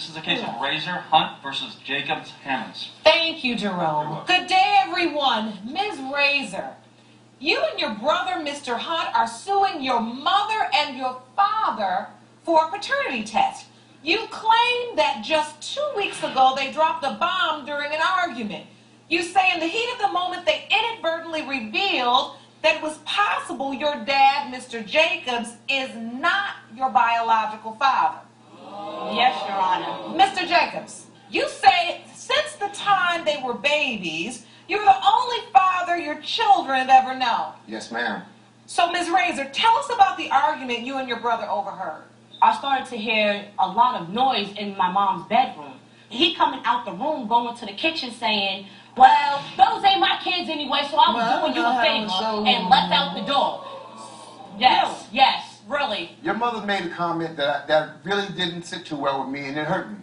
This is a case of Razor Hunt versus Jacobs Hammonds. Thank you, Jerome. Good day, everyone. Ms. Razor, you and your brother, Mr. Hunt, are suing your mother and your father for a paternity test. You claim that just 2 weeks ago they dropped a bomb during an argument. You say in the heat of the moment they inadvertently revealed that it was possible your dad, Mr. Jacobs, is not your biological father. Yes, Your Honor. Mr. Jacobs, you say since the time they were babies, you're the only father your children have ever known. Yes, ma'am. So, Ms. Razor, tell us about the argument you and your brother overheard. I started to hear a lot of noise in my mom's bedroom. He coming out the room, going to the kitchen saying, well, those ain't my kids anyway, so I was doing you a favor, and left out the door. Yes, yes, really. Your mother made a comment that really didn't sit too well with me, and it hurt me.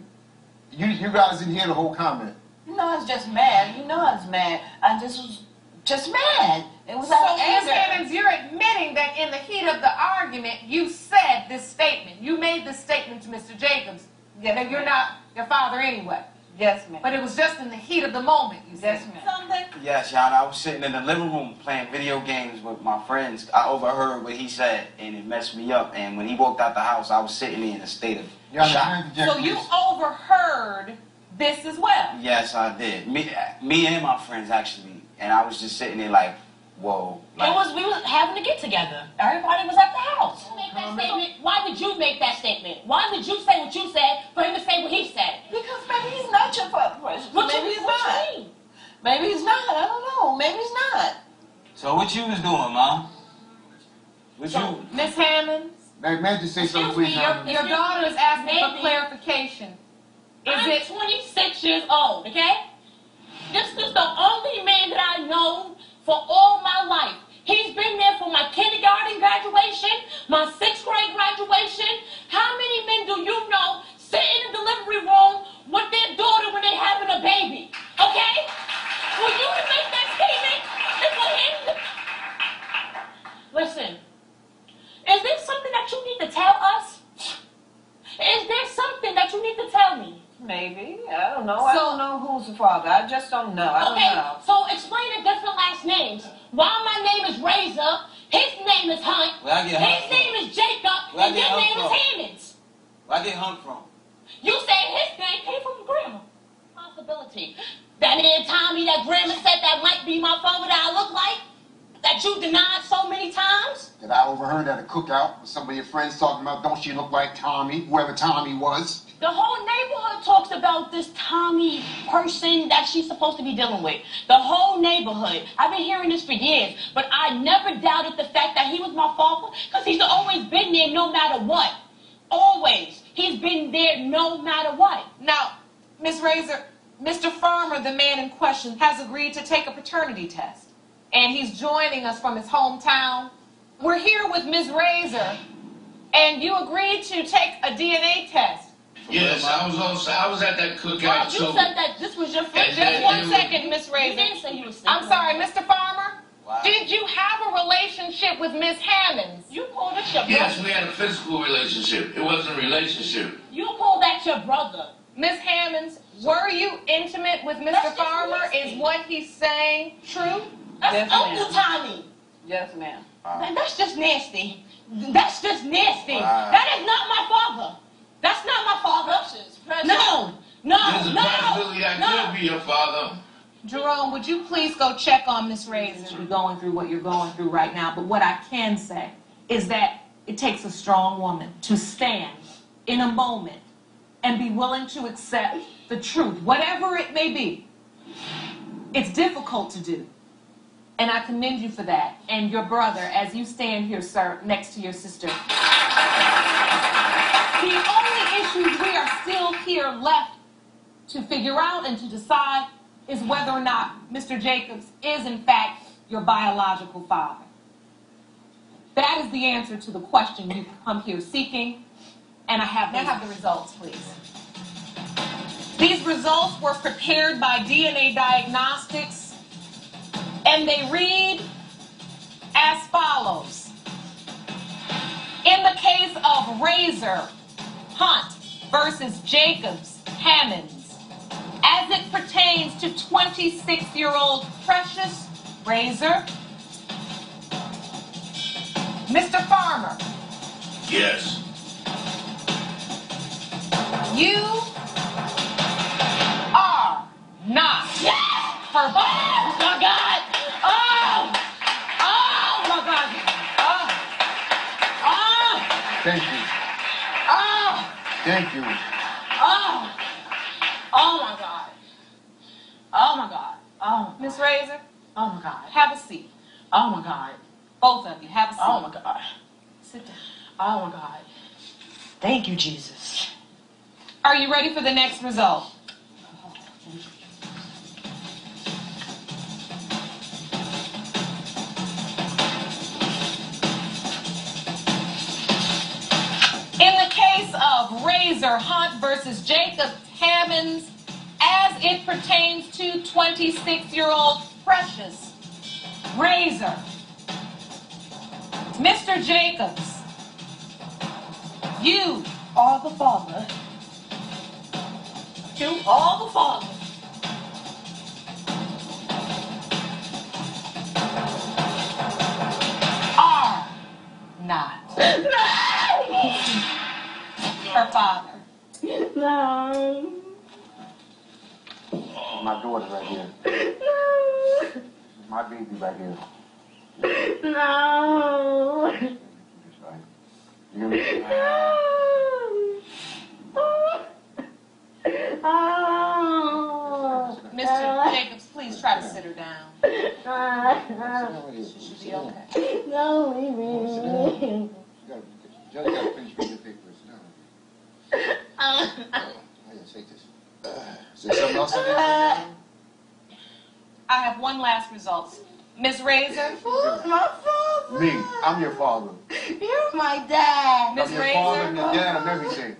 You guys didn't hear the whole comment. No, I was just mad. You know I was mad. I just was just mad. It was So, out of Ms. anger. Hammonds, you're admitting that in the heat of the argument, you said this statement. You made this statement to Mr. Jacobs that you're not your father anyway. Yes, ma'am. But it was just in the heat of the moment, you said. Yes, ma'am. Something? Yes, Your Honor. I was sitting in the living room playing video games with my friends. I overheard what he said, and it messed me up. And when he walked out the house, I was sitting there in a state of Your Honor, shock. can I interject, So you please? overheard this as well? Yes, I did. Me and my friends, actually. And I was just sitting there like, whoa. We was having to get together. Everybody was at the house. Make that statement. Why did you make that statement? Why did you say what you said for him to say what he said? Because maybe he's not your father. Maybe he's not. Mean? Maybe he's not. I don't know. Maybe he's not. So what you was doing, Mom? What you? Ms. Hammonds, May I just say something, please, Your Honor? your daughter is asking for Maybe. clarification. Is I'm it 26 years old, okay? This is the only man that I know for all my life. He's been there for my kindergarten graduation, my 6th grade graduation. How many men do you know sit in the delivery room with their daughter when they're having a baby? Okay? For you to make that statement and for him to... Listen, is there something that you need to tell us? Is there something that you need to tell me? Maybe. I don't know. I don't know who's the father. I just don't know. I don't Okay, know. so explain the different last names. While my name is Razor, his name is Hunt, Where I get Hunt his name is Jacob, Where I and get your Hunt name from? is Hammonds. Where I get hung from? You say his name came from grandma. Possibility. That man Tommy that grandma said that might be my father that I look like, that you denied so many times. That I overheard at a cookout with some of your friends talking about, don't she look like Tommy, whoever Tommy was? The whole neighborhood talks about this Tommy person that she's supposed to be dealing with. The whole neighborhood. I've been hearing this for years, but I never doubted the fact that he was my father because he's always been there no matter what. Always. He's been there no matter what. now, Ms. Razor? Mr. Farmer, the man in question, has agreed to take a paternity test, and he's joining us from his hometown. We're here with Ms. Razor, and you agreed to take a DNA test. Yes, I was at that cookout Well, you too. said that this was your first. Just 1 second, Ms. You Razor. didn't say you were single. I'm sorry, Mr. Farmer? Wow. Did you have a relationship with Ms. Hammonds? You called it your brother. Yes, we had a physical relationship. It wasn't a relationship. You called that your brother. Ms. Hammonds, were you intimate with Mr. That's just Farmer? nasty. Is what he's saying true? That's Yes, Uncle ma'am. Tommy. Yes, ma'am. That's just nasty. That's just nasty. Wow. That is not my father. That's not my father. No, There's a no, possibility I no. could be your father. Jerome, would you please go check on Ms. Razor? You're going through what you're going through right now, but what I can say is that it takes a strong woman to stand in a moment and be willing to accept the truth, whatever it may be. It's difficult to do, and I commend you for that. And your brother, as you stand here, sir, next to your sister. The only issues we are still here left to figure out and to decide is whether or not Mr. Jacobs is, in fact, your biological father. That is the answer to the question you come here seeking, and I have the results, please. These results were prepared by DNA Diagnostics, and they read as follows. In the case of Razor Hunt, versus Jacobs Hammonds as it pertains to 26-year-old Precious Razor. Mr. Farmer. Yes. You are not her father. Oh my God! Oh! Oh my God! Oh, Thank you. Oh! Thank you. Oh! Oh my God! Oh my God! Oh, Miss Razor, oh my God! have a seat. Oh my God! Both of you, have a seat. Oh my God! Sit down. Oh my God! Thank you, Jesus. Are you ready for the next result? In the case of Razor Hunt versus Jacob Hammonds, as it pertains to 26-year-old Precious Razor, Mr. Jacobs, you All the Father. To all the Father. are not her father. No. My daughter right here. No. My baby right here. No. That's right. You hear me? Oh. Mr. Jacobs, please try to sit her down. She should be okay. No, leave me. Joe, you gotta finish reading the paper. Sit down. Oh, yeah, take this. Is there something else in there? I have one last result. Miss Razor, Who's my father? Me. I'm your father. You're my dad. Miss I'm your father and Razor, your dad. I'm everything.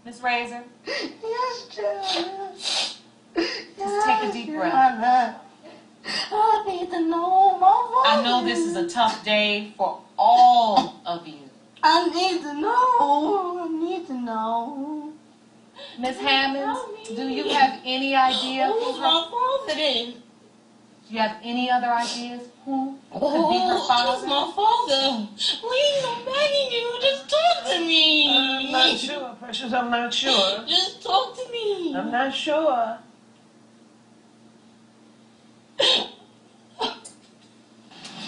Miss Razor, Yes, Dad. just take a deep breath. I need to know my father. I know this is a tough day for all of you. I need to know. I need to know. Miss Hammonds, do you have any idea who Who's her, my father then? do you have any other ideas who could be her Who's father? my father? Please, I'm begging you. Just talk to me. I'm not sure, Precious. I'm not sure. Just talk to me. I'm not sure.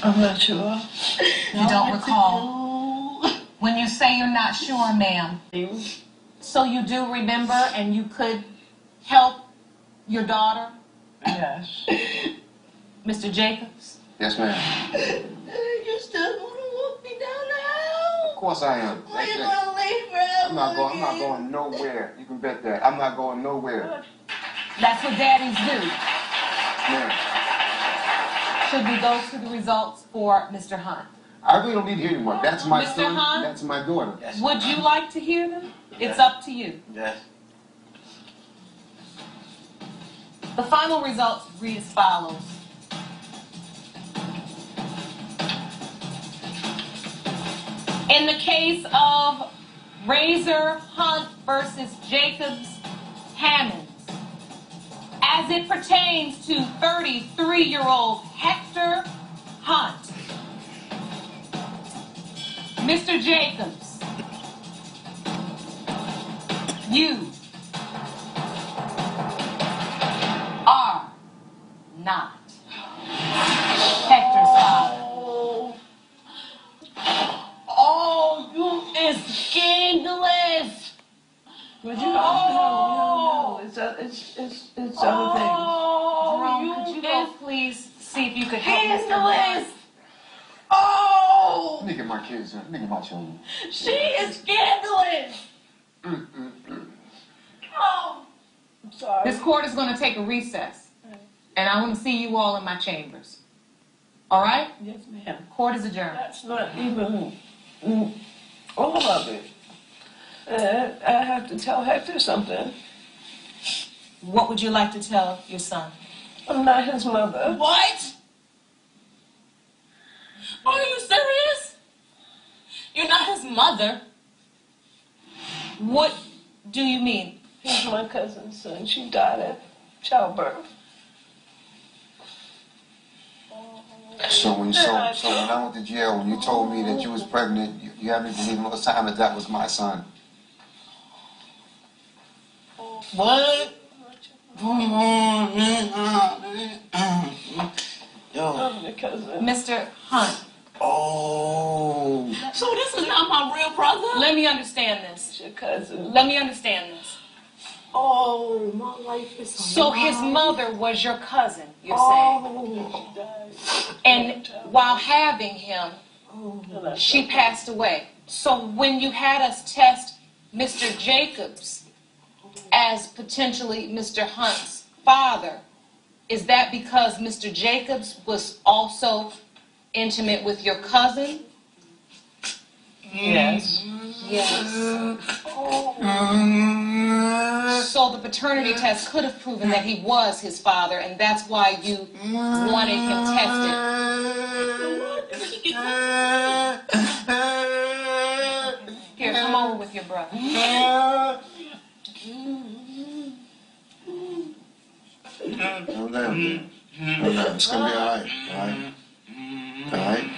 I'm not sure. You don't recall. When you say you're not sure, ma'am, so you do remember and you could help your daughter, Yes. Mr. Jacobs? Yes, ma'am. You still gonna walk me down the Of aisle? course I am. Or you gonna leave forever? I'm not going nowhere. You can bet that. I'm not going nowhere. That's what daddies do. Ma'am. Should we go to the results for Mr. Hunt? I really don't need to hear anymore. That's my Mr. son. Hunt? That's my daughter. Yes. Would you like to hear them? It's up to you. Yes. The final results read as follows. In the case of Razor Hunt versus Jacobs Hammonds, as it pertains to 33-year-old Hector Hunt, Mr. Jacobs, you are not Hector's father. Oh, you is scandalous. But no. It's other things. Jerome, could you go please see if you could help Mr. Hunt? Scandalous. Oh, Let me get my kids. Let me get my children. she is scandalous. Oh, I'm sorry. This court is going to take a recess, and I want to see you all in my chambers. All right? Yes, ma'am. Court is adjourned. That's not even all of it. I have to tell Hector something. What would you like to tell your son? I'm not his mother. what? Are you serious? You're not his mother. What do you mean? He's my cousin's son. She died at childbirth. So when I went to jail, when you told me that you was pregnant, you had me believing all the time that was my son. What? Yo. Mr. Hunt. Oh. So this is not my real brother? Let me understand this. It's your cousin. Let me understand this. Oh, my life is So his mother was your cousin, you're Oh. saying. And while having him, she passed away. So when you had us test Mr. Jacobs as potentially Mr. Hunt's father, is that because Mr. Jacobs was also intimate with your cousin? Yes. Yes. So the paternity test could have proven that he was his father, and that's why you wanted him tested. Here, come over with your brother. Calm down. Calm down. It's gonna be all right. All right. All right.